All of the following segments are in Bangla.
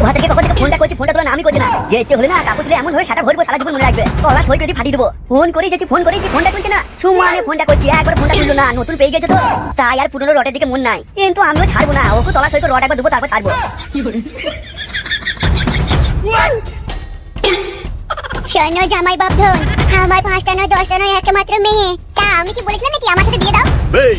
কোথা থেকে কখন থেকে ফোনটা করছি, ফোনটা তোলা আমি করছি না। যেতে হলে না কাপড় তুলে এমন ভাবে সাটা ভরবো, সারা জীবন মনে রাখবে। কলা সই করে ফাটিয়ে দেবো। ফোন করেই যাচ্ছি, ফোন করেছি, ফোনটা তুলছে না। সুমানে ফোনটা করছি, একবার ফোনটা তুললো না। নতুন পেয়ে গেছে তো, তাই আর পুরনো রটের দিকে মন নাই। কিন্তু আমিও ছাড়বো না, ওকে তলা সই করে রড একবার দেবো, তারপর ছাড়বো। শোনো জামাই বাবধন, আমার 5টা নয় 10টা নয় একটা মাত্র মেয়ে। তা আমি কি বলেছিলাম নাকি আমার সাথে বিয়ে দাও? এই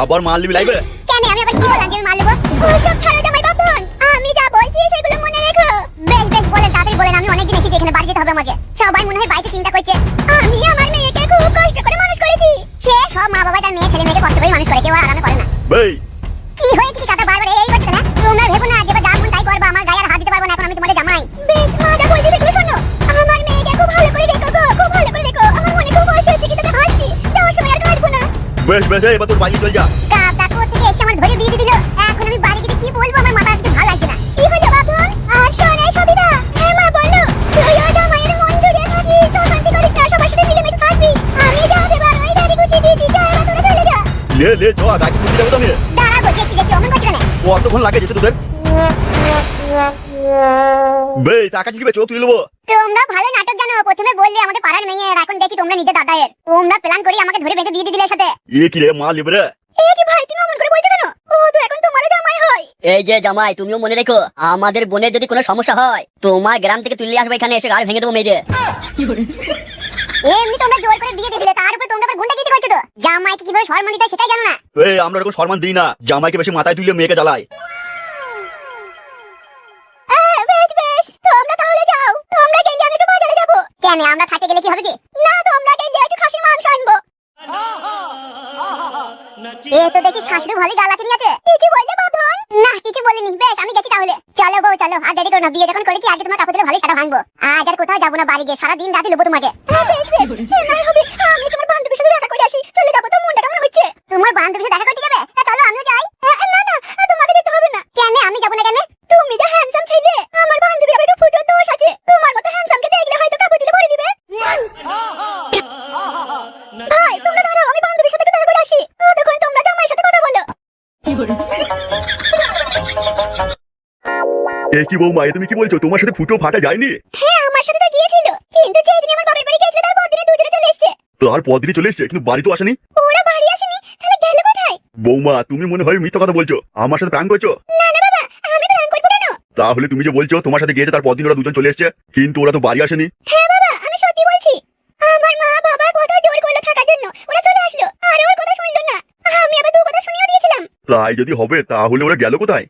আবার মাল নিবি লাইবে? কেন আমি আবার কি বললাম যে আমি মাল নেবো? ওসব ছাড়ো জামাই বাবধন, আমি যা বলছি সেগুলো মনে রেখো। বেশ বেশ বলেন, তাড়াতাড়ি বলেন। আমি অনেকদিন এসেছি এখানে, বাড়ি যেতে হবে আমাকে। সবাই মনে হয় বাড়িতে চিন্তা করছে। আমি আমার মেয়েকে খুব কষ্ট করে মানুষ করেছি। সে সব মা বাবা তার মেয়ে ছেলে মেয়েকে কষ্ট করে মানুষ করে, কেউ আর আরামে করে না। এই কি হয়েছে কি কাকা বারবার এই করছে না? তোমরা ভেবো না যে যা মন তাই করবা, আমার গায়ে আর হাত দিতে পারবো না। এখন আমি তোমাদের জামাই। বেশ মা যা বলছি সেগুলো শোনো। আমার মেয়েকে খুব ভালো করে রেখো গো, খুব ভালো করে রেখো। আমার মনে খুব কষ্ট হচ্ছে, কিন্তু আমি হাসছি। যাওয়ার সময় আর কাঁদবো না। বেশ বেশ, এবার তোর বাড়ি চল যা। কাকা কোথা থেকে এসে আমার ধরে বিয়ে দিয়ে দিল। এখন আমি বাড়ি গিয়ে কি বলবো, আমার মাথা কিছু ভালো লাগছে না। কি হলো বাবন? আর শোনে সবিতা। হ্যাঁ মা বলো। তুই ও জামাইয়ের মন জুড়ে থাকিস, শান্তি করিস না, সবার সাথে মিলেমিশে থাকবি। আমি যাতে পারো এই দাড়ি গুছিয়ে দিয়েছি, যা এবার তোরা চলে যা। লে লে চ, গাড়ি তুলে যাবো তো আমি। দাঁড়াবো, দেখছি দেখছি, অমন করছো না। কতক্ষণ লাগে যেতে তোদের? বে টাকা চিকিবে, চো তুই নেবো। তোমরা ভালো নাটক জানো। প্রথমে বললে আমাদের পাড়ার মেয়ে, এখন দেখছি তোমরা নিজে দাদায়ের। তোমরা প্ল্যান করে আমাকে ধরে বেঁধে বিয়ে দিয়ে দিলে সাথে। এ কি রে, মাল নেবে রে? এ কি ভাই, তুমি অমন করে বলছো কেন? ও তো এখন তোমার জামাই হয়। এই যে জামাই, তুমিও মনে রেখো, আমাদের বোনের যদি কোনো সমস্যা হয়, তোমার গ্রাম থেকে তুলে আসবে, এখানে এসে গাড়ি ভেঙে দেবো মেয়েদের। এমনি তোমরা জোর করে বিয়ে দিয়ে দিলে, তার উপর তোমরা আবার গুন্ডাগিরি করছো তো। জামাইকে কিভাবে সম্মান দিতে হয় সেটাই জানো না। এই আমরা এরকম সম্মান দিই না, জামাইকে বেশি মাথায় তুলে মেয়েকে জ্বালায়। বেশ বেশ, তোমরা তাহলে যাও। তোমরা গেলে আমি একটু বাজারে যাবো। কেন আমরা থাকতে গেলে কি হবে কি? না, তোমরা গেলে একটু খাসির মাংস আনবো। এ তো দেখি শাশুড়ি ভালো গাল আছে, আছে। কিছু বললে বাবন? না কিছু বলিনি। বেশ আমি গেছি তাহলে। চলো বউ চলো, আর দেরি করো না। বিয়ে যখন করেছি আগে তোমার কাপড় তুলে ভালো সারা ভাঙবো। আজ আর কোথাও যাবো না, বাড়ি গিয়ে সারা দিন রাতে লুবো তোমাকে। বেশ বেশ, সে নাই হবে। আমি তোমার বান্ধবীর সাথে দেখা করে আসি। চলে যাবো তো, মনটা কেমন হচ্ছে? তোমার বান্ধবীর সাথে দেখা করতে যাবে? তা চলো আমিও যাই। না না, তোমাকে যেতে হবে না। কেন আমি যাবো না কেন? তুমি তো হ্যান্ডসাম ছেলে, আমার বান্ধবী আবার একটু ফুটো দোষ আছে। তোমার মতো হ্যান্ডসামকে দেখলে হয়তো কাপড় তুলে ভরে দিবে। ভাই তোমরা দাঁড়াও, আমি বান্ধবীর সাথে দেখা করে আসি। ততক্ষণ তোমরা জামাইয়ের সাথে কথা বলো। এ কি বৌমা, এ তুমি কি বলছো? তোমার সাথে ফুটো ফাটা যায়নি? হ্যাঁ আমার সাথে তো গিয়েছিল, কিন্তু যেদিন আমার বাবার বাড়ি গিয়েছিল তার পরদিনে দুজনে চলে এসেছে। তার পরদিনই চলে এসছে, কিন্তু বাড়ি তো আসেনি। ওরা বাড়ি আসেনি, তাহলে গেল কোথায়? বৌমা তুমি মনে হয় মিথ্যা কথা বলছো, আমার সাথে প্র্যাঙ্ক করছো। না না বাবা, আমি প্ল্যান করবো কেন? তাহলে তুমি যে বলছো তোমার সাথে গিয়েছে, তার পরদিন ওরা দুজন চলে এসছে, কিন্তু ওরা তো বাড়ি আসেনি। হ্যাঁ বাবা, আমি সত্যি বলছি। আমার মা বাবা কত জোর করলো থাকার জন্য, ওরা চলে আসলো, আর ওর কথা শুনলো না। আমি আবার দু কথা শুনিয়ে দিয়েছিলাম। তাই যদি হবে তাহলে ওরা গেল কোথায়?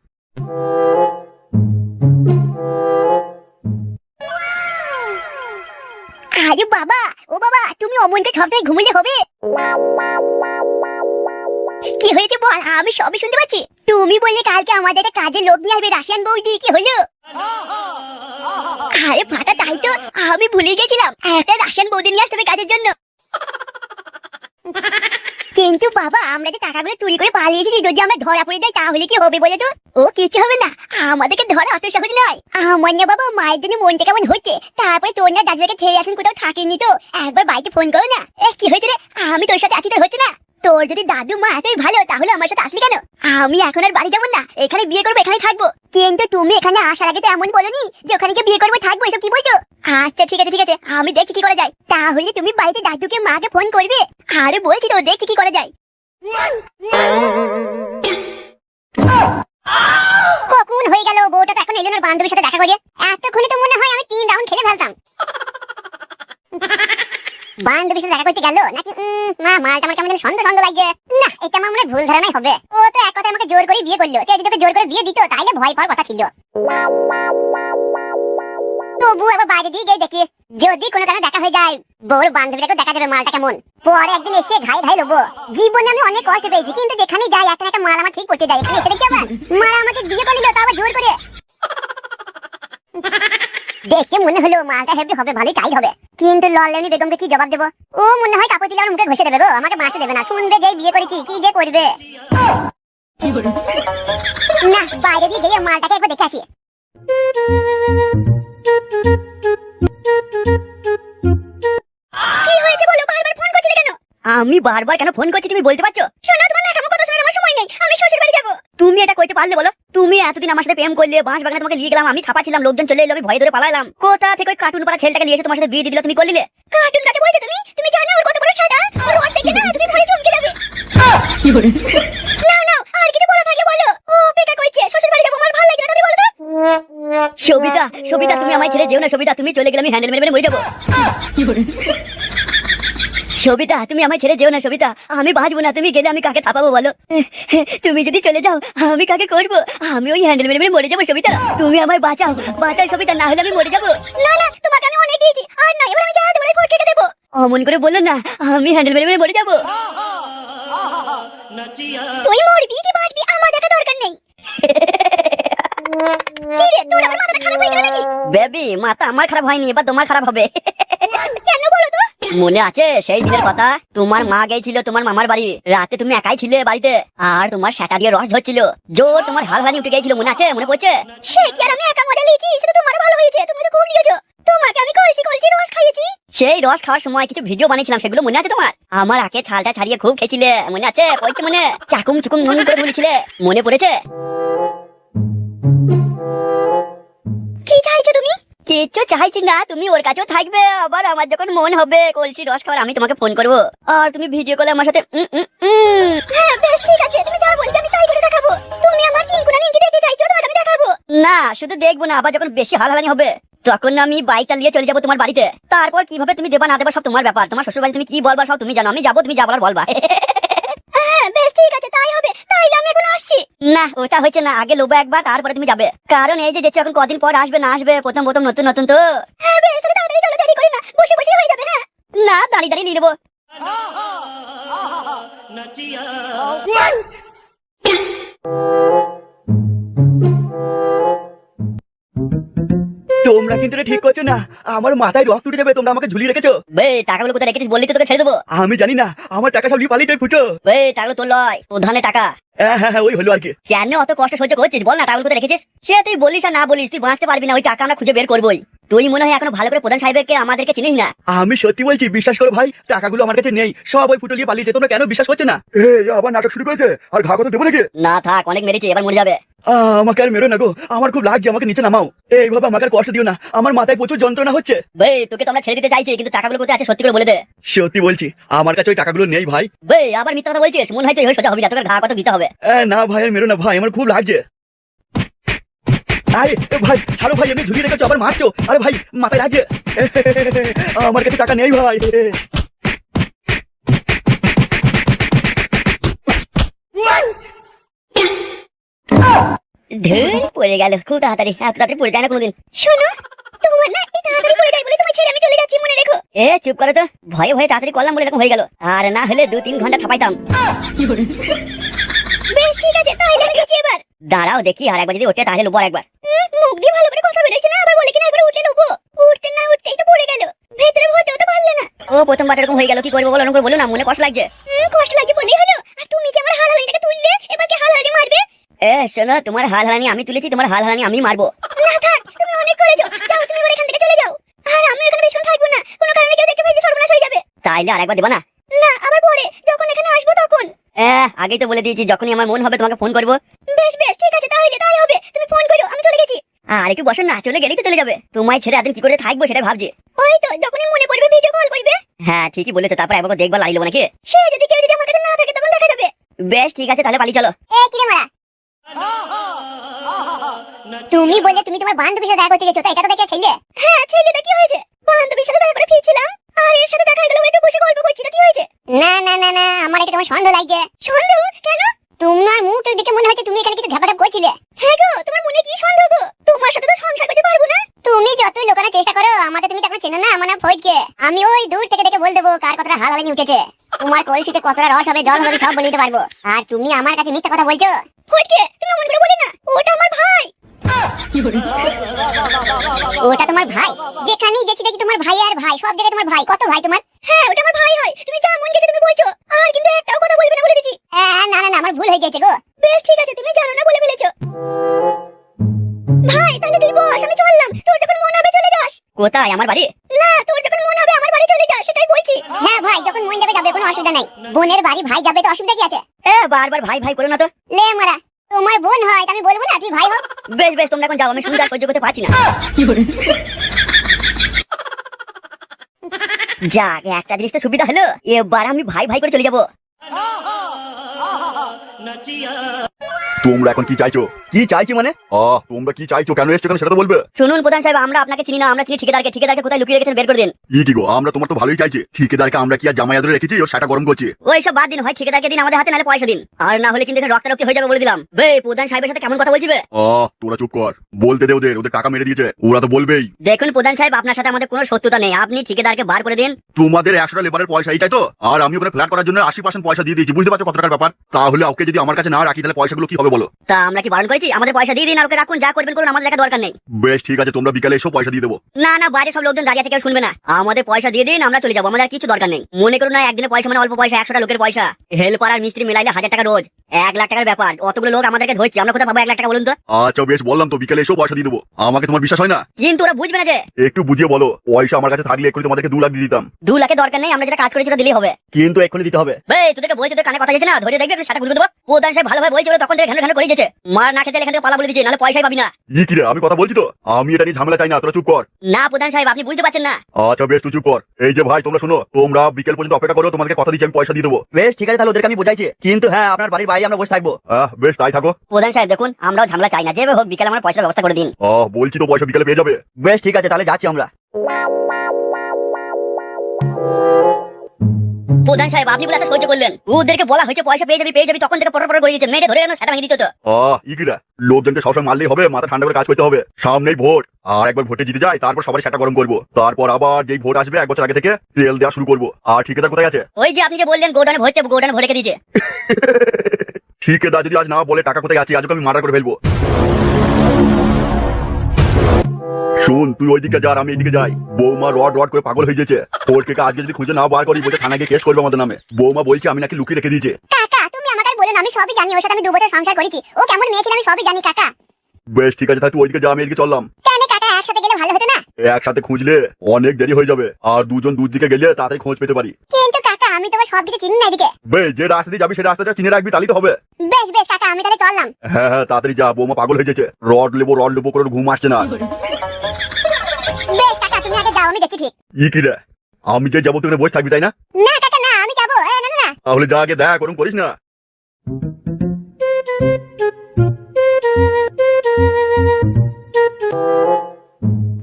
আরে বাবা, ও বাবা, তুমি অমনকে সবটাই ঘুমিয়ে হবে। কি হয়েছে বল, আমি সবই শুনতে পাচ্ছি। তুমি বললে কালকে আমাদের একটা কাজের লোক নিয়ে আসবে, রাশিয়ান বৌদি। কি হলো? আরে ফাটা, তাই তো আমি ভুলে গেছিলাম, একটা রাশিয়ান বৌদি নিয়ে আসতে হবে কাজের জন্য। কিন্তু বাবা, আমরা যে টাকাগুলো চুরি করে পালিয়েছি, যদি আমরা ধরা পড়ে যাই তাহলে কি হবে বলে তো? ও কিছু হবে না, আমাদেরকে ধরা অত সহজ নয়। আমার না বাবা মায়ের জন্য মনটা কেমন হচ্ছে। তারপরে তোর না দাদুকে ছেড়ে আসেন, কোথাও থাকেনি তো। একবার বাড়িতে ফোন করো না। কি হয়েছে রে? আমি তোর সাথে আছি, তোর হচ্ছে না? তোর যদি দাদু মা এতই ভালো, তাহলে আমার সাথে আসলি কেন? আমি এখন আর বাড়ি যাবো না, এখানে বিয়ে করবো, এখানে থাকবো। কিন্তু তুমি এখানে আসার আগে তো এমন বলোনি যে ওখানে গিয়ে বিয়ে করবো, থাকবো, এসব কি বলছো? আচ্ছা ঠিক আছে ঠিক আছে, আমি দেখছি কি করা যায়। তাহলে তুমি বাড়িতে দাদুকে মাকে ফোন করবে। আরে বলছি তো, দেখছি কি করা যায়। কখন হয়ে গেল, বউটা তো এখন এলেন ওর বান্ধবীর সাথে দেখা করিয়ে। এতক্ষণে তো মনে হয় আমি 3 রাউন্ড খেলে ফেলতাম। বান্ধবীর সাথে দেখা করতে গেল নাকি? না, মালটা আমার কেমন যেন সন্দেহ সন্দেহ লাগছে। না, এটা আমার মনে হয় ভুল ধারণাই হবে। ও তো এক কথা আমাকে জোর করে বিয়ে করলো। কেউ যদি ওকে জোর করে বিয়ে দিত তাহলে ভয় পাওয়ার কথা ছিল। তবু একবার বাইরে দিয়ে গিয়ে দেখি, যদি কোনো কারণে দেখা হয়ে যায়, বউর বান্ধবীটাকে দেখা যাবে মালটা কেমন। পরে একদিন এসে ঘাই ঘাই লোবো। জীবনে আমি অনেক কষ্ট পেয়েছি, কিন্তু যেখানে যাই একটা একটা মাল আমার ঠিক করতে যায়। এখানে এসে দেখছি আমার মারা আমাকে বিয়ে করে নিল, তা আবার জোর করে। দেখে মনে হলো মালটা হেভি হবে, ভালোই টাইট হবে। কিন্তু লল্লেনি বেগমকে কি জবাব দেবো? ও মনে হয় কাপড় দিলে আর মুখে ঘষে দেবে গো, আমাকে বাঁচতে দেবে না। শুনবে যেই বিয়ে করেছি, কি যে করবে। না, বাইরে দিয়ে গিয়ে মালটাকে একবার দেখে আসি। কি হয়েছে বলো, বারবার ফোন করছিলে কেন? আমি বারবার কেন ফোন করছি তুমি বলতে পারছো? শোনো, তোমার নাকামো কথা শুনে আমার সময় নেই। নেই, আমি শ্বশুর বাড়ি যাবো। তুমি এটা কইতে পারলে বলো? তুমি এতদিন আমার সাথে প্রেম করলে, বাঁশ বাগানে তোমাকে নিয়ে গেলাম, আমি ছাপা ছিলাম, লোকজন চলে এলো, আমি ভয় ধরে পালালাম। কোথা থেকে ওই কার্টুন পাড়া ছেলেটাকে নিয়ে এসে তোমার সাথে বিয়ে দিয়ে দিল, তুমি করলে? কার্টুন কাকে বলছো তুমি? তুমি জানো ওর কত বড় সাদা? ওর রড দেখে না তুমি ভয়ে চমকে যাবে। নাও নাও, আর কিছু বলা থাকলে বলো। ও অপেক্ষা করছে, শ্বশুর বাড়ি যাবো, আমার ভালো লাগে না, দাদি বলো তো। সবিতা, সবিতা তুমি আমায় ছেড়ে যেও না সবিতা, তুমি চলে গেলে আমি হ্যান্ডেল মেরে মেরে মরে যাবো। সবিতা তুমি আমায় ছেড়ে যেও না সবিতা, আমি বাঁচবো না, তুমি গেলে আমি কাকে থাপাবো বলো? তুমি যদি চলে যাও আমি কাকে করবো? আমি ওই হ্যান্ডেল মেরে মেরে মরে যাবো সবিতা, তুমি আমায় বাঁচাও, বাঁচাও সবিতা, না হলে আমি মরে যাবো। না না, তোমাকে আমি অনেক দিয়েছি, আর না, এবার আমি যা দেবো ফট কেটে দেবো। অমন করে বললো না, আমি হ্যান্ডেল মেরে মেরে মরে যাবো। তুই মরবি কি বাঁচবি আমার দেখা দরকার নেই। কি রে, তোর আমার মাথাটা খারাপ হয়ে গেল নাকি? বেবি, মাথা আমার খারাপ হয়নি, এবার তোমার খারাপ হবে। কেন বলো তো? মনে আছে সেই দিনের কথা? তোমার মা গেছিল তোমার মামার বাড়ি, রাতে তুমি একাই ছিলে বাড়িতে, আর তোমার সেটা দিয়ে রস ধরছিল, জোর তোমার হালহানি উঠে গেছিল, মনে আছে? মনে পড়ছে? সে কি আর আমি একা মজা লিয়েছি? সেটা তোমার ভালো হয়েছে, তুমি তো খুব লিয়েছো। তোমাকে আমি কলসি কলসি রস খাইয়েছি। সেই রস খাওয়ার সময় কিছু ভিডিও বানিয়েছিলাম, সেগুলো মনে আছে তোমার? আমার আগে ছালটা ছাড়িয়ে খুব খেয়েছিলে, মনে আছে? পড়ছে মনে? চাকুম চুকুম নুন করে বলেছিলে, মনে পড়েছে? কি চাইছো তুমি? কিচ্ছু চাইছি না, তুমি ওর কাছেও থাকবে, আবার আমার যখন মন হবে কলসি রস খাওয়ার আমি তোমাকে ফোন করবো, আর তুমি ভিডিও কলে আমার সাথে হ্যাঁ বেশ ঠিক আছে, তুমি যা বলবে আমি তাই করে দেখাবো। তুমি আমার কিনকুনা নিমকি দেখতে চাইছো, তোমাকে আমি দেখাবো। না শুধু দেখবো না, আবার যখন বেশি হালহানি হবে তখন আমি বাইকটা নিয়ে চলে যাবো তোমার বাড়িতে, তারপর কিভাবে তুমি দেবা না দেবা সব তোমার ব্যাপার, তোমার শ্বশুর বাড়ি তুমি কি বলবা সব তুমি জানো, আমি যাবো, তুমি যা বলার বলবা। হ্যাঁ বেশ ঠিক আছে, তাই হবে, তাইলে আমি এখন আসছি। না ওটা হচ্ছে না, আগে লোবো একবার, তারপরে তুমি যাবে, কারণ এই যে যেছো এখন কদিন পর আসবে না আসবে, প্রথম প্রথম নতুন নতুন তো। হ্যাঁ বেশ, তাহলে তাড়াতাড়ি চলো, দেরি করি না, বসে বসে হয়ে যাবে। হ্যাঁ না দাঁড়িয়ে দাঁড়িয়ে নিয়ে নেবো। তোমরা কিন্তু এটা ঠিক করছো না, আমার মাথায় রক্ত উঠে যাবে, তোমরা আমাকে ঝুলিয়ে রেখেছো। বে টাকাগুলো কোথায় রেখেছিস বললি তো তোকে ছেড়ে দেবো। আমি জানি না, আমার টাকা সব নিয়ে পালিয়ে যাই ফুটো। বে টাকাগুলো তোর লয়, প্রধানের টাকা। হ্যাঁ হ্যাঁ হ্যাঁ, ওই হলো আর কি। কেন অত কষ্ট সহ্য করছিস বল না, টাকাগুলো কোথায় রেখেছিস? সে তুই বলিস আর না বলিস, তুই বাঁচতে পারবি না, ওই টাকা আমরা খুঁজে বের করবোই। তুই মনে হয় এখনো ভালো করে প্রধান সাহেবকে আমাদেরকে চিনিস না। আমি সত্যি বলছি, বিশ্বাস করো ভাই, টাকাগুলো আমার কাছে নেই, সব ওই ফুটো নিয়ে পালিয়েছে, তোমরা কেন বিশ্বাস করছো না? আবার নাটক শুরু করেছে, আর ঘা কথা দেবো নাকি? না থাক, অনেক মেরেছি, এবার মরে যাবে। আমাকে আর মেরো না গো, আমার খুব লাগছে, আমাকে নিচে নামাও। এইভাবে আমাকে আর কষ্ট দিও না, আমার মাথায় প্রচুর যন্ত্রণা হচ্ছে। বে তোকে তো আমরা ছেড়ে দিতে চাইছি, কিন্তু টাকাগুলো কোথায় আছে সত্যি করে বলে দে। সত্যি বলছি, আমার কাছে ওই টাকাগুলো নেই ভাই। বে আবার মিথ্যা কথা বলছিস, মনে হয় তো এভাবে সোজা হবি না, তোকে ঘা কত দিতে হবে। না ভাই আর মেরো না ভাই, আমার খুব লাগছে। আরে ভাই ছাড়ো ভাই, এমনি ঝুলিয়ে রেখেছো আবার মারছো। আরে ভাই মাথায় লাগছে। আমার কাছে টাকা নেই ভাই। ঢের পড়ে গেল খুব তাড়াতাড়ি, এত তাড়াতাড়ি পড়ে যায় না কোনোদিন। শোনো, তোমার না এই তাড়াতাড়ি পড়ে যায় বলে তোমার ছেড়ে আমি চলে যাচ্ছি, মনে রেখো। এ চুপ করে তো, ভয়ে ভয়ে তাড়াতাড়ি করলাম বলে এরকম হয়ে গেল, আর না হলে 2-3 ঘন্টা থাপাইতাম। বেশ ঠিক আছে, তাইলে আমি গেছি এবার। দাঁড়াও দেখি, আর একবার যদি ওঠে তাহলে লোবো একবার। মুখ দিয়ে ভালো করে কথা বেরোচ্ছে না, আবার বলে কিনা একবার উঠে নেবো। উঠতে না উঠতেই তো পড়ে গেল, ভেতরে ভর্তিও তো পারলে না। ও প্রথমবার এরকম হয়ে গেল, কি করবো বলো, এরকম করে বলো না, মনে কষ্ট লাগছে। কষ্ট লাগছে বলেই হলো। আর তুমি যে আমার হালহালিটাকে তুললে, এবার কি হালহালি মারবে? শোনো, তোমার হাল হালানি আমি তুলেছি, তোমার হাল হালানি আমি মারবো। না থাক, তুমি অনেক করেছো, যাও তুমি এবার এখান থেকে চলে যাও। আর আমি এখানে বেশিক্ষণ থাকবো না, কোনো কারণে কেউ দেখে ফেললে সর্বনাশ হয়ে যাবে। তাইলে আর একবার দেবো না? না, আবার পরে যখন এখানে আসবো তখন। আগেই তো বলে দিয়েছি, যখনই আমার মন হবে তোমাকে ফোন করবো। বেশ বেশ ঠিক আছে, তাহলে তাই হবে, তুমি ফোন করো, আমি চলে গেছি। আর একটু বসো না, চলে গেলেই তো চলে যাবে, তোমায় ছেড়ে এতদিন কি করে থাকবো সেটাই ভাবছি। ওই তো যখনই মনে পড়বে ভিডিও কল করবে। হ্যাঁ ঠিকই বলেছো, তারপর একবার দেখবার লাগলো নাকি? সে যদি কেউ যদি আমার কাছে না থাকে তখন দেখা যাবে। বেশ ঠিক আছে, তাহলে পালিয়ে চলো। কি রে মারা, তুমি বললে তুমি তোমার বান্ধবীর সাথে দেখা করতে গেছো, তাই এটা তো দেখে ছেলে। হ্যাঁ ছেলেটা কি হয়েছে, বান্ধবীর সাথে দেখা করে ফিরছিলাম, আর এর সাথে দেখা হয়ে গেল, একটু বসে গল্প করছি, তো কি হয়েছে? না না না না, আমার এটা তোমার সন্দেহ লাগছে। সন্দেহ কেন? তোমার মুখ দেখে মনে হচ্ছে তুমি এখানে কিছু ঝাপাটাপ করছিলে। হ্যাঁ গো, তোমার মনে কি সন্দেহ গো? তোমার সাথে তো সংসার করতে পারবো না। তুমি যতই লোকানোর চেষ্টা করো, আমাকে তুমি তখন চেনো না, আমার নাম ফইকে। আমি ওই দূর থেকে দেখে বল দেবো কার কতটা হালহালি উঠেছে, তোমার কলসিতে কতটা রস হবে, জল হবে, সব বলে দিতে পারবো। আর তুমি আমার কাছে মিথ্যা কথা বলছো। ফইকে তুমি মন করে বলি না, ওটা আমার ভাই। ওটা তোমার ভাই? যেখানেই গেছি দেখি তোমার ভাই আর ভাই, সব জায়গায় তোমার ভাই। কত ভাই তোমার? হ্যাঁ ওটা আমার ভাই হয়, তুমি যা মন গেছে তুমি বলছো, আর কিন্তু একটাও কথা বলবে না বলে দিচ্ছি। না না না, আমার ভুল হয়ে গেছে গো। বেশ ঠিক আছে, তুমি জানো না বলে ফেলেছো। ভাই তাহলে তুই বস, আমি চললাম, তোর যখন মন হবে চলে যাস। কোথায়? আমার বাড়ি? না, তোর যখন মন হবে আমার বাড়ি চলে যাস, সেটাই বলছি। হ্যাঁ ভাই, যখন মন যাবে যাবে, কোনো অসুবিধা নাই। বোনের বাড়ি ভাই যাবে তো অসুবিধা কি আছে? এ বারবার ভাই ভাই করো না তো। লে মারা, তোমার বোন হয় তা আমি বলবো না তুমি ভাই হও। বেশ বেশ, তোমরা এখন যাও, আমি শুনতে আর সহ্য করতে পারছি না। যাক, একটা জিনিস তো সুবিধা হলো, এবার আমি ভাই ভাই করে চলে যাবো। তোমরা এখন কি চাইছো? কি চাইছি মানে? তোমরা কি চাইছো, কেন এসছো, কেন সেটা তো বলবে। শুনুন প্রধান সাহেব, আমরা আপনাকে চিনি না, আমরা চিনি ঠিকাদারকে। ঠিকাদারকে কোথায় লুকিয়ে রেখেছেন বের করে দিন। কি গো, আমরা তোমার তো ভালোই চাইছি। ঠিকাদারকে আমরা কি আর জামাই আদরে রেখেছি ও সেটা গরম করছি? ওই সব বাদ দিন, হয় ঠিকাদারকে দিন আমাদের হাতে, নাহলে পয়সা দিন। আর না হলে কিন্তু এখানে রক্তারক্তি হয়ে যাবে বলে দিলাম। বে, প্রধান সাহেবের সাথে কেমন কথা বলছি বে? তোরা চুপ কর, বলতে দে ওদের, ওদের টাকা মেরে দিয়েছে, ওরা তো বলবেই। দেখুন প্রধান সাহেব, আপনার সাথে আমাদের কোনো শত্রুতা নেই, আপনি ঠিকাদারকে বার করে দিন। তোমাদের 100টা লেবারের পয়সা এইটাই তো? আর আমি ওখানে ফ্ল্যাট করার জন্য 80% পয়সা দিয়ে দিয়েছি, বুঝতে পারছো কত টাকার ব্যাপার? তাহলে ওকে যদি আমার কাছে না রাখি তাহলে পয়সাগুলো কি হবে বলো? তা আমরা কি বারণ করেছি? আমাদের পয়সা দিয়ে দিন, আর ওকে রাখুন, যা করবেন করুন, আমাদের দেখা দরকার নেই। বেশ ঠিক আছে, তোমরা বিকালে এসো, পয়সা দিয়ে দেবো। না না, বাইরে সব লোকজন দাঁড়িয়ে আছে, কেউ শুনবে না। আমাদের পয়সা দিয়ে দিন, আমরা চলে যাবো, আমাদের আর কিছু দরকার নেই। মনে করুন না একদিনের পয়সা মানে অল্প পয়সা, 100টা লোকের পয়সা। হেল্পার আর মিস্ত্রি মিলাইলে 1000 টাকা রোজ, 1 লাখ টাকার ব্যাপার। অতগুলো লোক আমাদেরকে ধরছে, আমরা কোথায় পাবো 1 লাখ টাকা বলুন তো? আচ্ছা বেশ, বললাম তো বিকালে এসো, পয়সা দিয়ে দেবো। আমাকে তোমার বিশ্বাস হয় না? কিন্তু ওরা বুঝবে না যে। একটু বুঝিয়ে বলো, পয়সা আমার কাছে থাকলে এক্ষুনি তোমাদেরকে 2 লাখ দিয়ে দিতাম। 2 লাখের দরকার নেই, আমরা যেটা কাজ করেছি ওটা দিলেই হবে। কিন্তু এক্ষুনি দিতে হবে। বে, তোদেরকে বলছি, তোদের কানে কথা যাচ্ছে না, ধরে দেখবি একটু সেটা ঘুরে দেবো। প্রধান সাহেব ভালোভাবে বলছে, ওরা তখন থেকে ঘান ঘান করে দিয়েছে। মার না খেতে এখান থেকে পালা বলে দিয়েছে, নাহলে পয়সাই পাবি না। কি রে, আমি কথা বলছি তো, আমি এটা নিয়ে ঝামেলা চাই না, তোরা চুপ কর। না প্রধান সাহেব, আপনি বুঝতে পারছেন না। আচ্ছা বেশ, তুই চুপ কর। এই যে ভাই, তোমরা শোনো, তোমরা বিকেল পর্যন্ত অপেক্ষা করো, তোমাদেরকে কথা দিচ্ছি আমি পয়সা দিয়ে দেবো। বেশ ঠিক আছে, তাহলে ওদেরকে আমি বোঝাইছি, কিন্তু হ্যাঁ আপনার বাড়ির বাইরে আমরা বসে থাকবো। বেশ তাই থাকো। প্রধান সাহেব দেখুন, আমরাও ঝামেলা চাই না, যেভাবে হোক বিকালে আমার পয়সার ব্যবস্থা করে দিন। বলছি তো পয়সা বিকেলে পেয়ে যাবে। বেশ ঠিক আছে, তাহলে যাচ্ছি আমরা। প্রধান সাহেব আপনি বলে এত সহ্য করলেন, ওদেরকে বলা হয়েছে পয়সা পেয়ে যাবি পেয়ে যাবি, তখন থেকে পর পর করে দিয়েছে, মেরে ধরে সেটা ভেঙে দিত তো। ইকিরা, লোকজনকে সবসময় মারলেই হবে? মাথা ঠান্ডা করে কাজ করতে হবে। সামনেই ভোট, আর একবার ভোটে জিতে যায়, তারপর সবারই সেটা গরম করবো। তারপর আবার যেই ভোট আসবে 1 বছর আগে থেকে তেল দেওয়া শুরু করবো। আর ঠিকাদার কোথায় আছে? ওই যে আপনি যে বললেন গোডানে ভরতে, গোডানে ভরে রেখে দিয়েছে। ঠিকাদার যদি আজ না বলে টাকা কোথায় আছে, আজকে আমি মার্ডার করে ফেলবো। শুন, তুই ওইদিকে যা, আমি এইদিকে যাই। বৌমা রড রড করে পাগল হয়ে গেছে। ওরকে আজকে যদি খুঁজে না বার করি, বলছে থানায় গিয়ে কেস করবে আমাদের নামে। বৌমা বলছে আমি নাকি লুকিয়ে রেখে দিয়েছে। কাকা তুমি আমাকে আর বলো না, আমি সবই জানি, ওর সাথে আমি 2 বছর সংসার করেছি, ও কেমন মেয়ে ছিল আমি সবই জানি কাকা। বেশ ঠিক আছে, তাই তুই ওইদিকে যা, আমি এদিকে চললাম। কেন কাকা, একসাথে গেলে ভালো হতো না? একসাথে খুঁজলে অনেক দেরি হয়ে যাবে, আর দুজন দুদিকে গেলে তাড়াতাড়ি খোঁজ পেতে পারি। কিন্তু কাকা আমি তোমার সব কিছু চিনি না এদিকে। বেশ, যে রাস্তা দিয়ে যাবি সেই রাস্তাটা চিনে রাখবি, তাহলেই তো হবে। বেশ বেশ কাকা, আমি তাহলে চললাম। হ্যাঁ হ্যাঁ, তাড়াতাড়ি যা, বৌমা পাগল হয়ে গেছে। রড লেবো করে ঘুম আসছে না। বেশ কাকা, তুমি আগে যাও, আমি দেখছি ঠিক। কি রে, আমি যে যাবো তুই বসে থাকবি তাই না? না কাকা না, আমি যাবো। না না না, তাহলে যা, আগে দেখা করুন করিস না।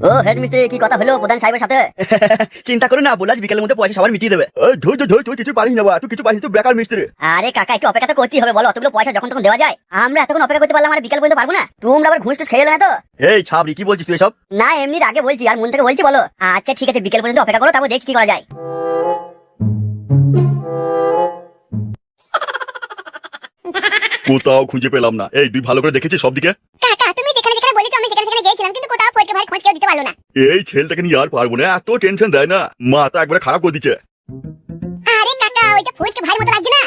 ও হেড মিস্ত্রি, কি কথা হলো প্রধান সাহেবের সাথে? চিন্তা করো না, বলে আজ বিকেলের মধ্যে পয়সা সবার মিটিয়ে দেবে। তুই কিছু পারিস না, তুই কিছু পারিস, তুই বেকার মিস্ত্রি। আরে কাকা, একটু অপেক্ষা তো করতেই হবে, বলো অতগুলো পয়সা যখন তখন দেওয়া যায়? আমরা এতক্ষণ অপেক্ষা করতে পারলাম, আর বিকাল পর্যন্ত পারবো না? তোমরা আবার ঘুষ টুস খেয়ে এলে না তো? এই ছাবরি, কি বলছিস তুই এসব? না এমনি আগে বলছি, আর মন থেকে বলছি, বলো। আচ্ছা ঠিক আছে, বিকেল পর্যন্ত অপেক্ষা করো, তারপর দেখছি কি করা যায়। কোথাও খুঁজে পেলাম না। এই তুই ভালো করে দেখেছিস সব দিকে? কাকা তুমি যেখানে যেখানে বলেছো আমি সেখানে সেখানে গিয়েছিলাম, কিন্তু কোথাও ফটকে ভাই খোঁজ কেউ দিতে পারলো না। এই ছেলেটাকে নিয়ে আর পারবো না, এত টেনশন দেয় না, মাথা একবারে খারাপ করে দিচ্ছে। আরে কাকা, ওইটা ফটকে ভাই মতো লাগছে না?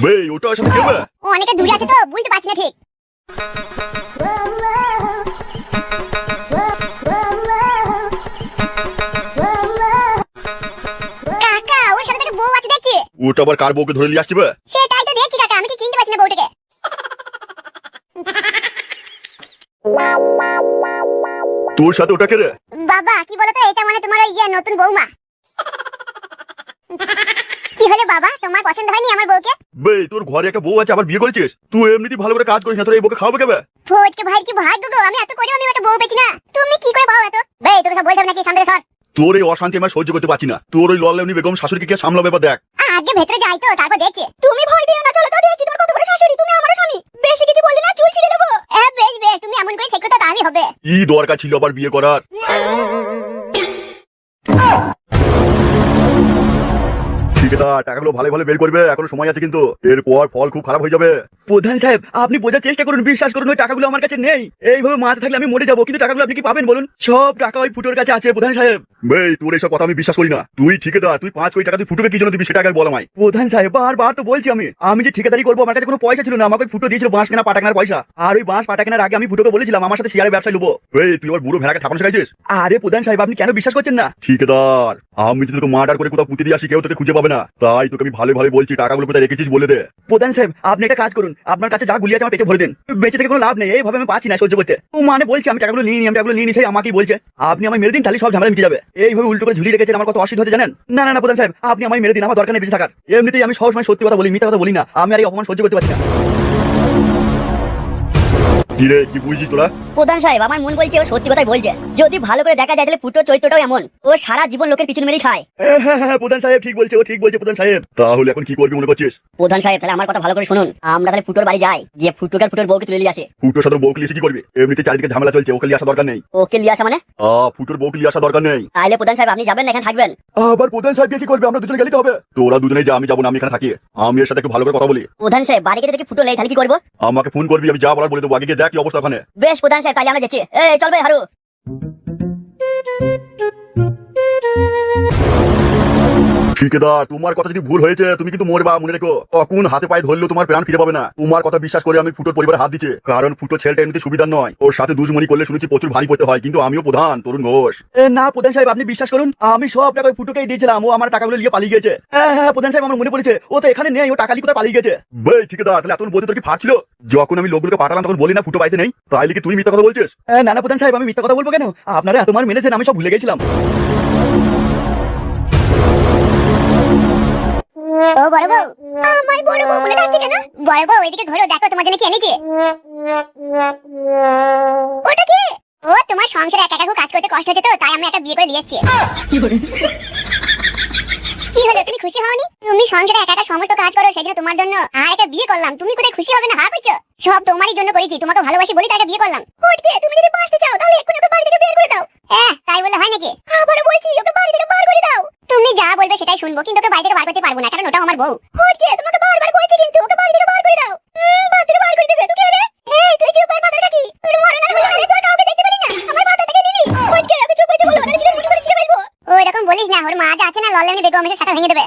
বে, ওটা ওর সাথে খেলবে? ও অনেকটা দূরে আছে তো বুঝতে পারছি না ঠিক। কাকা ওর সাথে একটা বউ আছে দেখছি। ওটা আবার কার বউকে ধরে নিয়ে আসছে বে? সেটাই তো দেখছি কাকা, আমি ঠিক চিনতে পারছি না বউটাকে। তোর সাথে ওটা কে রে? বাবা কি বলতো, এটা মানে তোমার ওই নতুন বৌমা। কি হলো বাবা, তোমার পছন্দ হয়নি আমার বউকে? বে, তোর ঘরে একটা বউ আছে, আবার বিয়ে করেছিস? তুই এমনিতেই ভালো করে কাজ করিস না, তোর এই বউকে খাওয়াবে কেবে? ফটকে ভাই কি ভাগ্য গো, আমি এত করেও আমি একটা বউ পেয়েছি না। তুমি কি করে পাও এত? বে তোকে সব বলতে হবে নাকি, সামনে সর। তোর এই অশান্তি আমার সহ্য করতে পারছি না। তোর ওই লল্লেউনি বেগম শাশুড়িকে কে সামলাবে বা দেখ। আগে ভেতরে যাই তো, তারপর দেখছি। তুমি ভয় পেও না, চলো তো দেখছি তোমার কত বড় শাশুড়ি, তুমি আমার স্বামী। বেশি কিছু বললি না, চুল ছিঁড়ে নেবো। বেশ বেশ, তুমি এমন করে থেকো তো তাহলেই হবে। কি দরকার ছিল আবার বিয়ে করার? ঠিকাদার টাকাগুলো ভালো ভালো বের করবে, এখনো সময় আছে, কিন্তু এরপর ফল খুব খারাপ হয়ে যাবে। প্রধান সাহেব আপনি বোঝার চেষ্টা করুন, বিশ্বাস করুন, ওই টাকাগুলো আমার কাছে নেই। এইভাবে মাথা থাকলে আমি মরে যাবো, কিন্তু টাকাগুলো আপনি কি পাবেন বলুন? সব টাকা ওই ফুটোর কাছে আছে প্রধান সাহেব। ভাই, তোর এইসব কথা আমি বিশ্বাস করি না। তুই ঠিকাদার, তুই 5 কোটি টাকা তুই ফুটুকে কি জন্য দিবি সেটা আগে বল আমায়। প্রধান সাহেব বারবার তো বলছি, আমি যে ঠিকাদারি করবো, আমার কাছে কোনো পয়সা ছিল না। আমাকে ওই ফুটো দিয়েছিল বাঁশ কেনা পাটা কেনার পয়সা, আর ওই বাঁশ পাটা কেনার আগে আমি ফুটোকে বলেছিলাম আমার সাথে শেয়ারে ব্যবসা লুবো। ভাই, তুই আবার বুড়ো ভেড়াকে ঠাপানো শেখাইছিস? আরে প্রধান সাহেব আপনি কেন বিশ্বাস করছেন না? ঠিকাদার, আমি যদি তোকে মার্ডার করে কোথাও পুঁতে দিয়ে আসি, কেউ তোকে খুঁজে পাবে না। না, তাই তোকে আমি ভালো ভালো বলছি টাকাগুলো কোথায় রেখেছিস বলে দে। প্রধান সাহেব আপনি একটা কাজ করুন, আপনার কাছে যা গুলি আছে আমার পেটে ভরে দেন, বেঁচে থেকে কোনো লাভ নেই, এইভাবে আমি পাচ্ছি না সহ্য করতে। ও মানে বলছি আমি টাকাগুলো নিয়ে নি, আমি টাকাগুলো নিয়ে নি, সেই আমাকেই বলছে আপনি আমায় মেরে দিন তাহলে সব ঝামেলা মিটে যাবে। এইভাবে উল্টো করে ঝুলিয়ে রেখেছেন, আমার কত অসুবিধা হতে জানেন? না না না প্রধান সাহেব আপনি আমায় মেরে দিন, আমার দরকার নেই বেঁচে থাকার। এমনিতেই আমি সবসময় সত্যি কথা বলি, মিথ্যা কথা বলি না, আমি আর এই অপমান সহ্য করতে পারছি না। কি রে, কি বুঝছিস তোরা? প্রধান সাহেব আমার মন বলছে ও সত্যি কথাই বলছে। যদি ভালো করে দেখা যায় তাহলে ফুটোর চরিত্রটাও এমন, ও সারা জীবন লোকের পিছন মেরেই খায়। হ্যাঁ প্রধান সাহেব ঠিক বলছে, ও ঠিক বলছে প্রধান সাহেব। তাহলে এখন কি করবি মনে করছিস? প্রধান সাহেব তাহলে আমার কথা ভালো করে শুনুন, আমরা তাহলে ফুটোর বাড়ি যাই, গিয়ে ফুটোকে আর ফুটোর বউকে তুলে নিয়ে আসে। ফুটোর সাথে বউকে লিয়ে এসে কি করবি? এমনিতে চারিদিকে ঝামেলা চলছে, ওকে লিয়ে আসা দরকার নেই। ওকে নিয়ে আসা মানে? ফুটোর বউকে লিয়ে আসা দরকার নেই। তাহলে প্রধান সাহেব আপনি যাবেন না এখানে থাকবেন? আবার প্রধান সাহেবকে কি করবে? আমরা দুজনে গেলেই তো হবে। তোরা দুজনেই যা, আমি যাবো না, আমি এখানে থাকি। আমি এর সাথে একটু ভালো করে কথা বলি। প্রধান সাহেব বাড়ি গিয়ে দেখি ফুটো নেই, তাহলে কি করবো? আমাকে ফোন করবি, আমি যা বলার বলে দেবো। আগে গিয়ে দেখ কি অবস্থা ওখানে। বেশ প্রধান সাহেব তাহলে আমরা যাচ্ছি। এই চলবে হারু। ঠিকাদার তোমার কথা যদি ভুল হয়েছে তুমি কিন্তু মরবা, মনে রেখো। তখন হাতে পায়ে ধরলেও তোমার প্রাণ ফিরে পাবে না। তোমার কথা বিশ্বাস করে আমি ফুটোর পরিবারে হাত দিচ্ছি, কারণ ফুটো ছেলেটা এমনিতে সুবিধা নয়। ওর সাথে দুজমনি করলে শুনেছি প্রচুর ভারী পড়তে হয়, কিন্তু আমিও প্রধান তরুণ ঘোষ। না প্রধান সাহেব আপনি বিশ্বাস করুন, আমি সব টাকা ওই ফুটোকেই দিয়েছিলাম, ও আমার টাকাগুলো নিয়ে পালিয়ে গেছে। হ্যাঁ প্রধান সাহেব আমার মনে পড়েছে, ও তো এখানে নেই, ও টাকা নিয়ে কোথায় পালিয়ে গেছে। ভাই ঠিকাদার তাহলে এতক্ষণ বলতে তোর কি ফাটছিল? যখন আমি লোকগুলোকে পাঠালাম তখন বলি না ফুটো বাড়িতে নেই, তাইলে কি তুই মিথ্যা কথা বলছিস? না না প্রধান সাহেব আমি মিথ্যা কথা বলবো কেন? আপনারা এত মার মেরেছেন আমি সব ভুলে গেছিলাম। ও বড় বউ, আমায় বড় বউ বলে ডাকছে কেন? বড় বউ এদিকে ঘোরো, দেখো তোমার জন্য কি এনেছে। ওটা কি? ও তোমার সংসারে একা একা খুব কাজ করতে কষ্ট হচ্ছে তো, তাই আমি একটা বিয়ে করে নিয়ে এসেছি। কি হলো তুমি খুশি হওনি? তুমি সংসারে একা একা সমস্ত কাজ করো, সেই জন্য তোমার জন্য আর একটা বিয়ে করলাম। তুমি কোথায় খুশি হবে না হা করছো? সব তোমারই জন্য করেছি, তোমাকে ভালোবাসি বলি তাই একটা বিয়ে করলাম। ওঠকে তুমি যদি বাঁচতে চাও তাহলে এক্ষুনি ওকে বাড়ি থেকে বের করে দাও। হ্যাঁ তাই বলে হয় নাকি? আবারও বলছি ওকে বাড়ি থেকে বার করে দাও। তুমি যা বলবে সেটাই শুনবো, কিন্তু ওকে বাড়ি থেকে বার করতে পারবো না, কারণ ওটা আমার বউ। ওঠকে তোমাকে বারবার বলছি কিন্তু ওকে বাড়ি থেকে বার করে দাও। বাড়ি থেকে বার করে দেবে তো কে রে? এই তুই চুপ কর, পাতাটা কি? তোর মরণ আর হলো না, তোর কাউকে দেখতে পেলি না, আমার পাতাটাকে নিলি। ওঠকে ওকে চুপ করতে বলো, নাহলে চুলে মুঠি করে ছিঁড়ে ফেলবো। ও এরকম বলিস না, ওর মা যা আছে না লল্লানি বেগম এসে সাটা ভেঙে দেবে।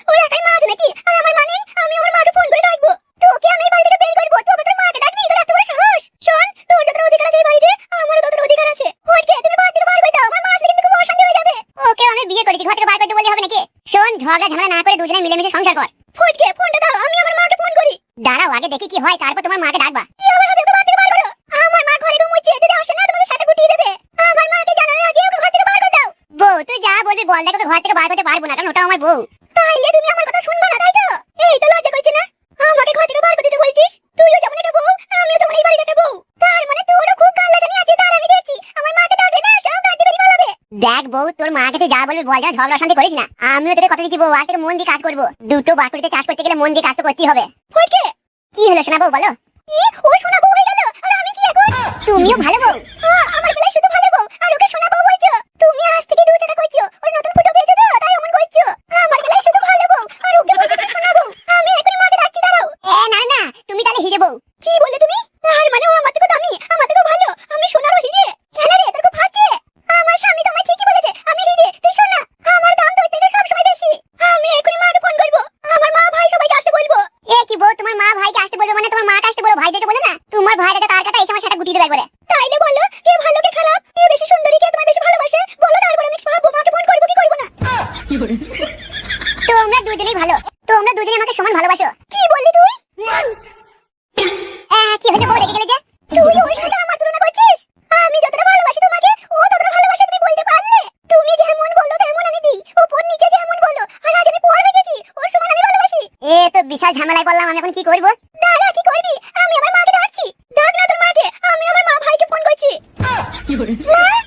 ওর একাই মা আছে নাকি? আর আমার মা নেই? আমি আমার মাকে ফোন করে ডাকবো। তোকে আমি এই বাড়ি থেকে বের করবো, তুই তোর মাকে ডাকবি? তোর এত বড় সাহস! শোন, তোর যতটা অধিকার আছে এই বাড়িতে, আমারও ততটা অধিকার আছে। ওঠকে তুমি বাড়ি থেকে বার করে দাও, আমার মা আসলে কিন্তু খুব অশান্তি হয়ে যাবে। ওকে আমি বিয়ে করেছি, ঘর থেকে বার করতে বললে হবে নাকি? শোন, ঝগড়া ঝামেলা না করে দুজনে মিলেমিশে সংসার কর। ফটকে ফোনটা দাও, আমি আমার মাকে ফোন করি। দাঁড়াও আগে দেখি কি হয়, তারপর তোমার মাকে ডাকবা। কি আবার হবে? ওকে বাড়ি থেকে বার করো। আমার মা ঘরে ঘুমোচ্ছে, যদি আসে না তোমাদের সাথে গুটিয়ে দেবে। আমার মাকে জানানোর আগে ওকে ঘর থেকে বার করে দাও। বউ তুই যা বলবি বল, দেখো ঘর থেকে বার করতে পারবো না, কারণ ওটা আমার বউ। তাইলে তুমি আমার কথা শুনবা না, তাই তো? এই তো লজ্জা করছে না আমাকে ঘর থেকে বার করে দিতে বলছিস? তুইও যেমন একটা বউ, আমিও তেমন এই বাড়ির একটা বউ। তার মানে তোরও খুব গাল লাগানি আছে, তার আমি দেখছি। আমার মাকে ডাকলে না সব গাড়ি বেরিয়ে পালাবে। দেখ বউ, তোর মাকে তুই যা বলবি বল, যা ঝগড়া শান্তি করিস না। আমিও তোকে কথা দিচ্ছি বউ, আজ থেকে মন দিয়ে কাজ করবো। দুটো বাকুড়িতে চাষ করতে গেলে মন দিয়ে কাজ তো করতেই হবে। ফটকে কি হলো শোনা বউ বলো? কি ও শোনা বউ হয়ে গেল, আর আমি কি এখন? তুমিও ভালো বউ। আমার বেলায় শুধু ভালো বউ, আর ওকে শোনা বউ বলছো? তুমি আজ থেকে দু টাকা করছো, ওর নতুন ফুটো পেয়েছো তো তাই অমন করছো। আমার বেলায় শুধু ভালো বউ, আর ওকে বলছো তুমি শোনা বউ। আমি এখন মাকে ডাকছি, দাঁড়াও। না না তুমি তাহলে হিরে বউ। কি বললে তুমি? আর মানে ও আমার থেকে দামি, আমার থেকে ভালো, আমি সোনারও হিরে। কেন রে তোর খুব ফাটছে? আমার স্বামী তোমায় ঠিকই বলেছে, আমি হিরে তুই সোনা। আমার দাম তো থেকে সব সময় বেশি। আমি এখনই মাকে ফোন করবো, আমার মা ভাই সবাইকে আসতে বলবো। এ কি বউ, তোমার মা ভাইকে আসতে বলবো মানে তোমার মাকে আসতে বলো, ভাইদেরকে বলে না। তোমার ভাইরা তার কাটা এসে আমার সাথে গুটিয়ে দেবে একবারে। তাইলে বলো কে ভালো কে খারাপ, কে বেশি সুন্দরী, কে তোমায় বেশি ভালোবাসে বলো, তারপর আমি ভাববো মাকে ফোন করবো কি করবো না। তোমরা দুজনেই ভালো, তোমরা দুজনে আমাকে সমান ভালোবাসো। কি বললি তুই? কি হলো বউ, রেগে গেলে যে? তুই ওর সাথে আমার তুলনা করছিস? আমি যতটা ভালোবাসি তোমাকে ও ততটা ভালোবাসে, তুমি বলতে পারলে? তুমি যেমন বললো তেমন আমি দিই, উপর নিচে যেমন বললো, আর আজ আমি পর হয়ে গেছি, ওর সমান আমি ভালোবাসি। এ তো বিশাল ঝামেলায় পড়লাম, আমি এখন কি করব? দাঁড়া কি করবি, আমি আমার মাকে ডাকছি। ডাক না তোর মাকে, আমি আমার মা ভাইকে ফোন করছি। মা